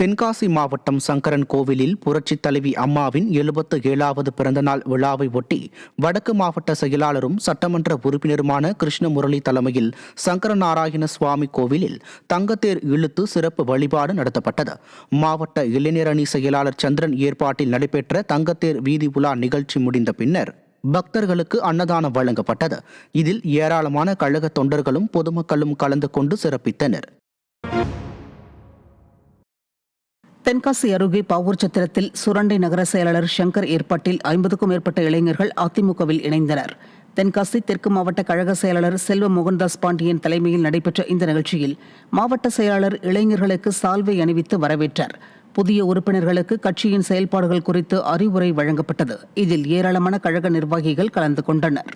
தென்காசி மாவட்டம் சங்கரன் கோவிலில் புரட்சித் தலைவி அம்மாவின் 77வது பிறந்தநாள் விழாவை ஒட்டி வடக்கு மாவட்ட செயலாளரும் சட்டமன்ற உறுப்பினருமான கிருஷ்ணமுரளி தலைமையில் சங்கரநாராயண சுவாமி கோவிலில் தங்கத்தேர் இழுத்து சிறப்பு வழிபாடு நடத்தப்பட்டது. மாவட்ட இளைஞர் அணி செயலாளர் சந்திரன் ஏற்பாட்டில் நடைபெற்ற தங்கத்தேர் வீதி உலா நிகழ்ச்சி முடிந்த பின்னர் பக்தர்களுக்கு அன்னதானம் வழங்கப்பட்டது. இதில் ஏராளமான கழக தொண்டர்களும் பொதுமக்களும் கலந்து கொண்டு சிறப்பித்தனர். தென்காசி அருகே பாவூர் சத்திரத்தில் சுரண்டை நகர செயலாளர் சங்கர் ஏற்பாட்டில் 50க்கும் மேற்பட்ட இளைஞர்கள் அதிமுகவில் இணைந்தனர். தென்காசி தெற்கு மாவட்ட கழக செயலாளர் செல்வ மோகன்தாஸ் பாண்டியன் தலைமையில் நடைபெற்ற இந்த நிகழ்ச்சியில் மாவட்ட செயலாளர் இளைஞர்களுக்கு சால்வை அணிவித்து வரவேற்றார். புதிய உறுப்பினர்களுக்கு கட்சியின் செயல்பாடுகள் குறித்து அறிவுரை வழங்கப்பட்டது. இதில் ஏராளமான கழக நிர்வாகிகள் கலந்து கொண்டனர்.